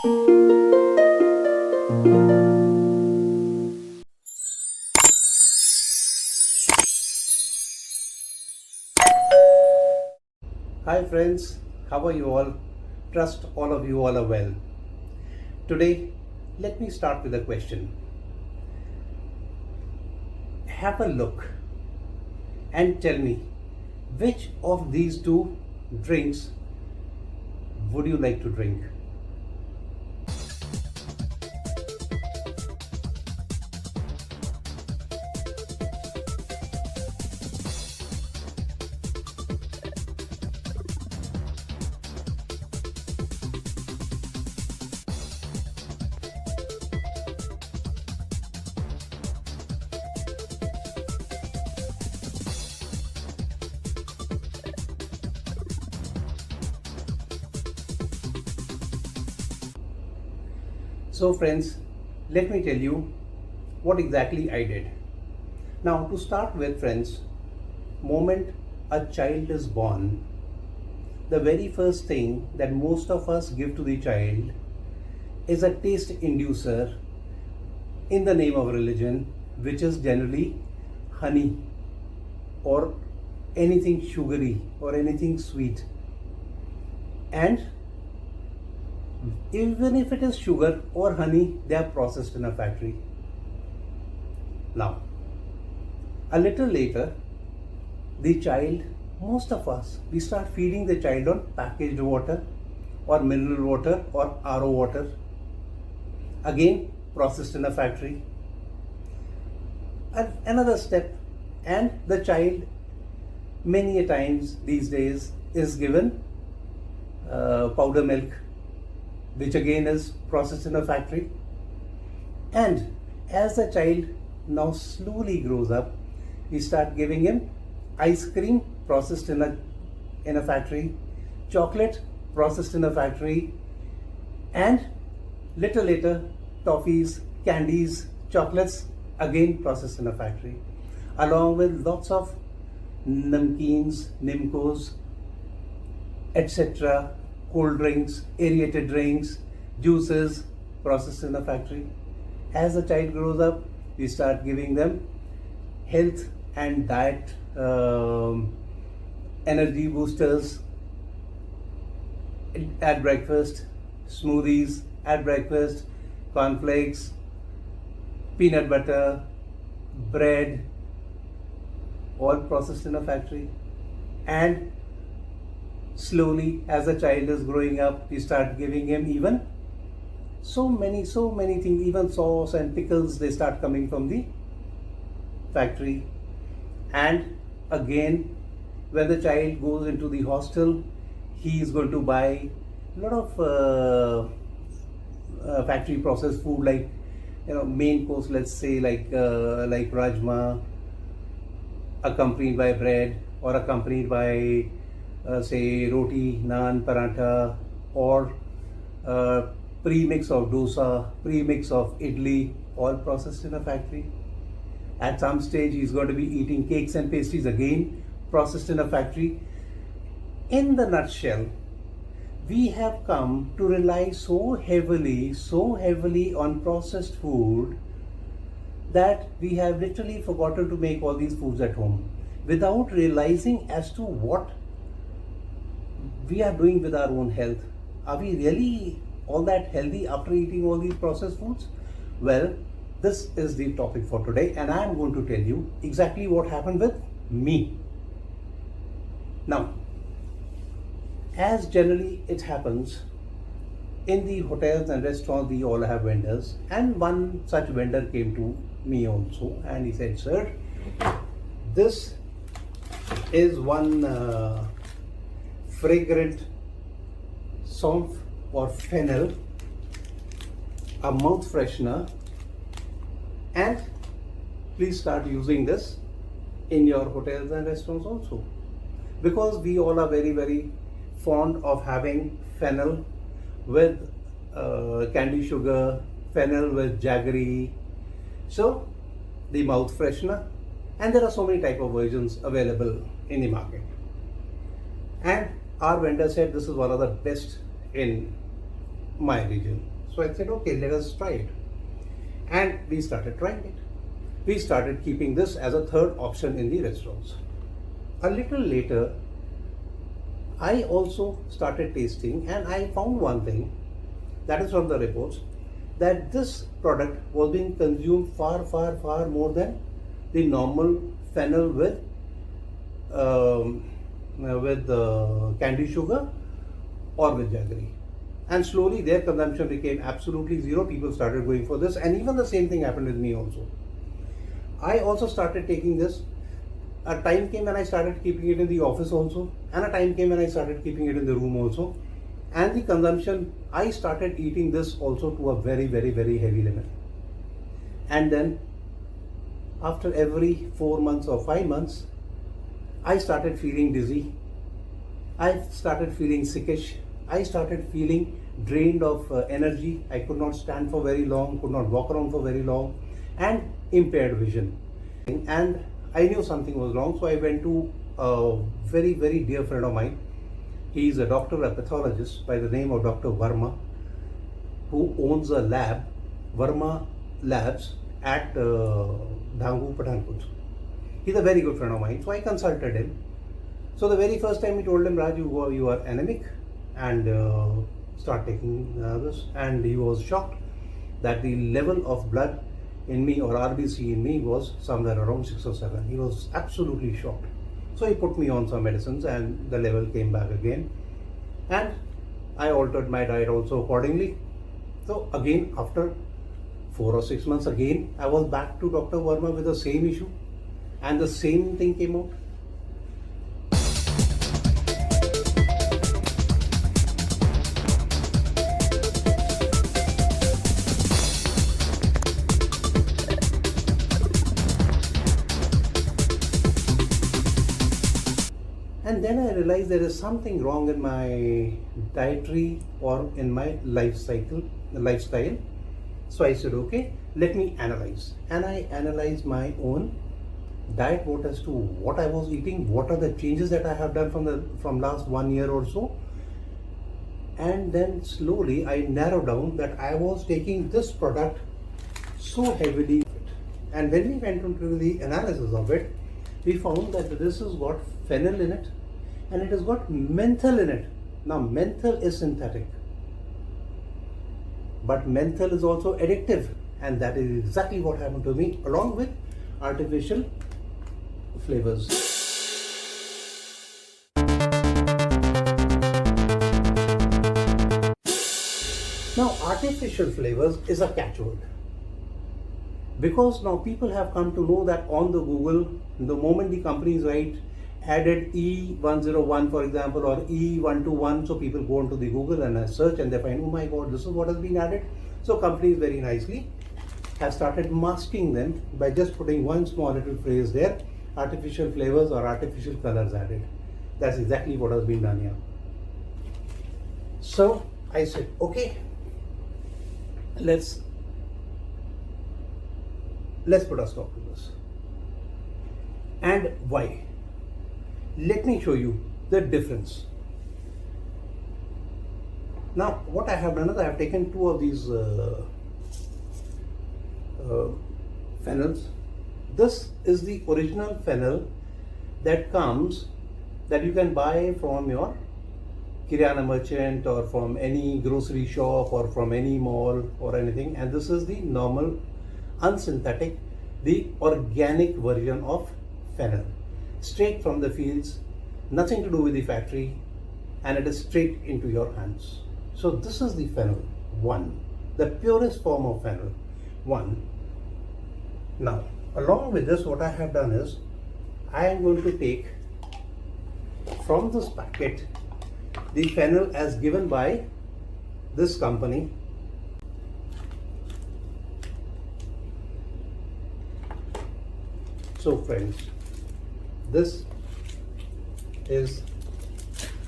Hi friends, how are you all? Trust all of you all are well. Today, let me start with a question. Have a look and tell me which of these two drinks would you like to drink? So friends, let me tell you what exactly I did. Now to start with friends, moment a child is born, the very first thing that most of us give to the child is a taste inducer in the name of religion, which is generally honey or anything sugary or anything sweet. And even if it is sugar or honey, they are processed in a factory. Now, a little later, the child, most of us, we start feeding the child on packaged water or mineral water or RO water. Again, processed in a factory. And another step, and the child, many a times these days, is given powder milk, which again is processed in a factory. And as the child now slowly grows up, we start giving him ice cream processed in a factory, chocolate processed in a factory, and little later toffees, candies, chocolates again processed in a factory, along with lots of namkeens, nimcos, etc., cold drinks, aerated drinks, juices processed in a factory. As the child grows up, we start giving them health and diet energy boosters at breakfast, smoothies at breakfast, cornflakes, peanut butter, bread, all processed in a factory. And slowly, as the child is growing up, we start giving him even so many things, even sauce and pickles, they start coming from the factory. And again, when the child goes into the hostel, he is going to buy a lot of factory processed food, like main course, let's say like rajma, accompanied by bread or accompanied by say roti, naan, paratha, or pre-mix of dosa, pre-mix of idli, all processed in a factory. At some stage, he's going to be eating cakes and pastries, again processed in a factory. In the nutshell, we have come to rely so heavily on processed food that we have literally forgotten to make all these foods at home without realizing as to what we are doing with our own health. Are we really all that healthy after eating all these processed foods? Well, this is the topic for today, and I am going to tell you exactly what happened with me. Now, as generally it happens in the hotels and restaurants, we all have vendors, and one such vendor came to me also, and he said, "Sir, this is one fragrant saumph or fennel, a mouth freshener, and please start using this in your hotels and restaurants also, because we all are very fond of having fennel with candy sugar, fennel with jaggery, so the mouth freshener, and there are so many type of versions available in the market." And our vendor said this is one of the best in my region. So I said, okay, let us try it. And we started trying it. We started keeping this as a third option in the restaurants. A little later, I also started tasting, and I found one thing, that is from the reports, that this product was being consumed far, far, far more than the normal fennel with candy sugar or with jaggery. And slowly their consumption became absolutely zero. People started going for this, and even the same thing happened with me also. I also started taking this. A time came when I started keeping it in the office also, and a time came when I started keeping it in the room also. And the consumption, I started eating this also to a very, very, very heavy limit. And then after every 4 months or 5 months, I started feeling dizzy. I started feeling sickish. I started feeling drained of energy. I could not stand for very long, could not walk around for very long, and impaired vision. And I knew something was wrong, so I went to a very, very dear friend of mine. He is a doctor, a pathologist by the name of Dr. Verma, who owns a lab, Verma Labs, at Dhangu, Pathankot. He's a very good friend of mine, so I consulted him. So the very first time he told him, Raj, you are anemic, and start taking this. And he was shocked that the level of blood in me, or RBC in me, was somewhere around 6 or 7. He was absolutely shocked. So he put me on some medicines, and the level came back again. And I altered my diet also accordingly. So again, after 4 or 6 months, again I was back to Dr. Verma with the same issue, and the same thing came out. And then I realized there is something wrong in my dietary or in my lifestyle. So I said, okay, let me analyze. And I analyzed my own diet, what as to what I was eating, what are the changes that I have done from last 1 year or so. And then slowly I narrowed down that I was taking this product so heavily. And when we went into the analysis of it, we found that this has got fennel in it, and it has got menthol in it. Now menthol is synthetic, but menthol is also addictive, and that is exactly what happened to me, along with artificial flavors. Now artificial flavors is a catchword, because now people have come to know that on the Google, the moment the companies write added E101, for example, or E121, so people go into the Google and search, and they find, oh my God, this is what has been added. So companies very nicely have started masking them by just putting one small little phrase there, artificial flavors or artificial colors added. That's exactly what has been done here. So I said, okay, let's put a stop to this. And why? Let me show you the difference. Now what I have done is I have taken 2 of these fennels. This is the original fennel that you can buy from your Kirana merchant or from any grocery shop or from any mall or anything, and this is the normal unsynthetic, the organic version of fennel, straight from the fields, nothing to do with the factory, and it is straight into your hands. So this is the fennel 1, the purest form of fennel 1. Now along with this, what I have done is I am going to take from this packet the fennel as given by this company. So friends, this is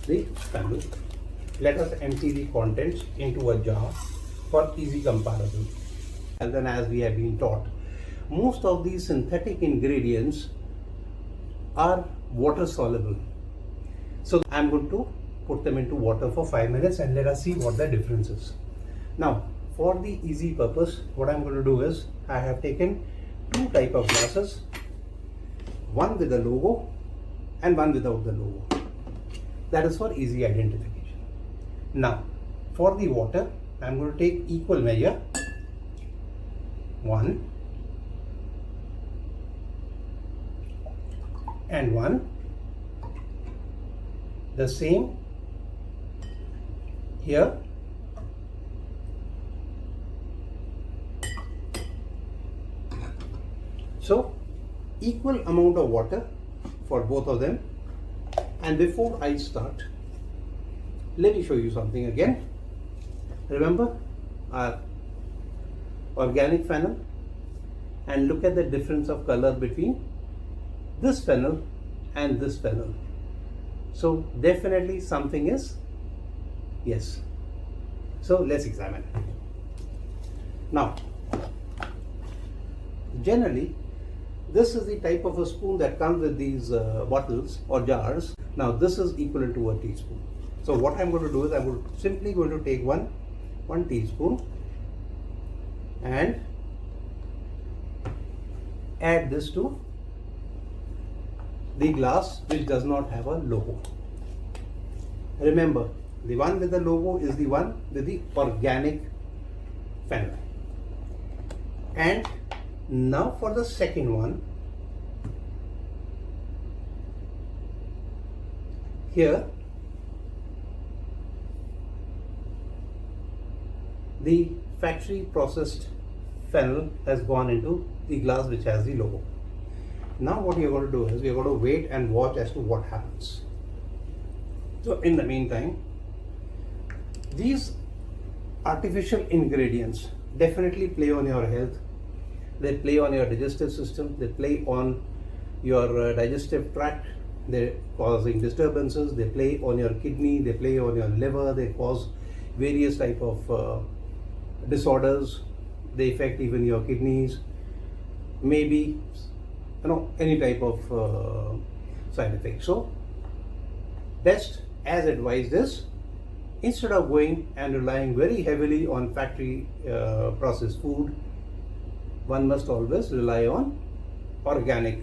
the fennel. Let us empty the contents into a jar for easy comparison. And then, as we have been taught, most of these synthetic ingredients are water soluble. So I'm going to put them into water for 5 minutes and let us see what the difference is. Now, for the easy purpose, what I'm going to do is I have taken two type of glasses, one with the logo and one without the logo. That is for easy identification. Now, for the water, I'm going to take equal measure, 1 and 1, the same here, so equal amount of water for both of them. And before I start, let me show you something again. Remember our organic fennel, and look at the difference of color between this fennel and this fennel. So definitely something is, yes. So let's examine it. Now, generally, this is the type of a spoon that comes with these bottles or jars. Now this is equivalent to a teaspoon. So what I'm going to do is I'm simply going to take one teaspoon and add this to the glass which does not have a logo. Remember, the one with the logo is the one with the organic fennel. And now for the second one, here the factory processed fennel has gone into the glass which has the logo. Now what we are going to do is we are going to wait and watch as to what happens. So in the meantime, these artificial ingredients definitely play on your health. They play on your digestive system, they play on your digestive tract, they're causing disturbances, they play on your kidney, they play on your liver, they cause various type of disorders, they affect even your kidneys, maybe any type of side effect. So best as advised is, instead of going and relying very heavily on factory processed food, one must always rely on organic.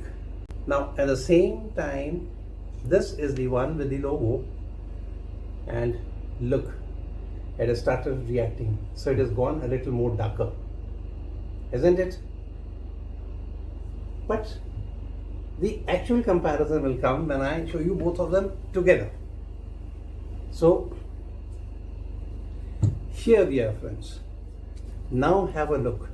Now at the same time, this is the one with the logo, and look, it has started reacting. So it has gone a little more darker, isn't it? But the actual comparison will come when I show you both of them together. So here we are, friends. Now have a look.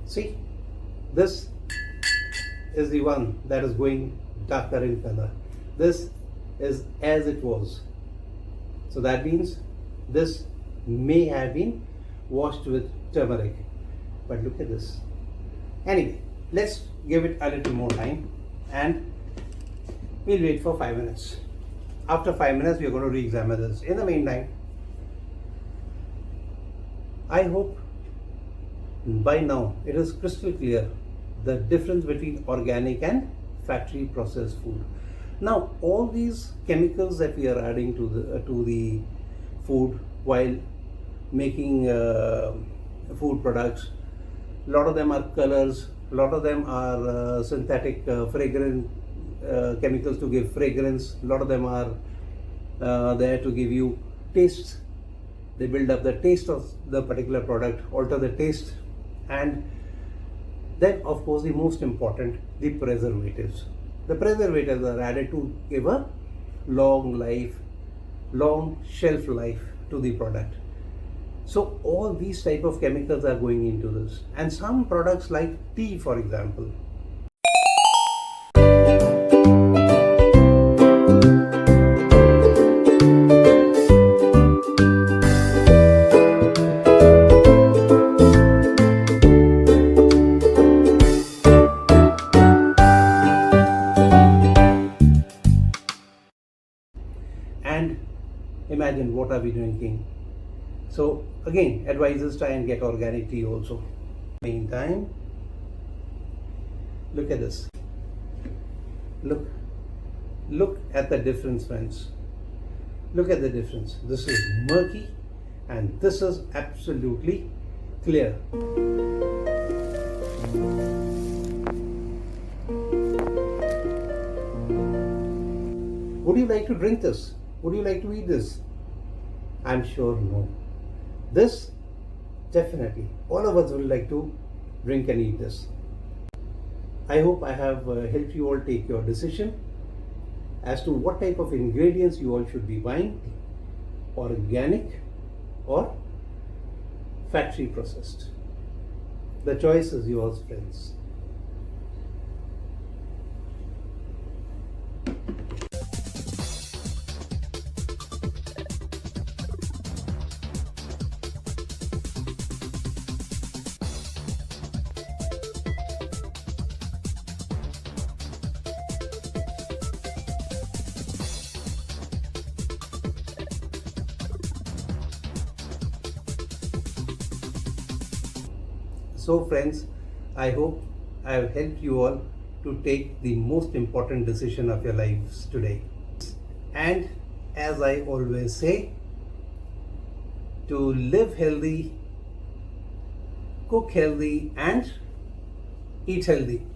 See, this is the one that is going darker in color. This is as it was. So that means this may have been washed with turmeric. But look at this. Anyway, let's give it a little more time and we'll wait for 5 minutes. After 5 minutes, we are going to re-examine this. In the meantime, I hope by now it is crystal clear the difference between organic and factory processed food. Now all these chemicals that we are adding to the food while making food products, a lot of them are colors, a lot of them are synthetic fragrance chemicals to give fragrance, a lot of them are there to give you tastes. They build up the taste of the particular product, alter the taste, and then of course the most important, the preservatives. The preservatives are added to give a long life, long shelf life to the product. So all these type of chemicals are going into this, and some products like tea, for example. And imagine what are we drinking. So again, advisors try and get organic tea also. Meantime, look at this. Look, Look at the difference, friends. Look at the difference. This is murky and this is absolutely clear. Would you like to drink this? Would you like to eat this? I'm sure no. This, definitely, all of us would like to drink and eat this. I hope I have helped you all take your decision as to what type of ingredients you all should be buying, organic or factory processed. The choice is yours, friends. So friends, I hope I have helped you all to take the most important decision of your lives today. And as I always say, to live healthy, cook healthy and eat healthy.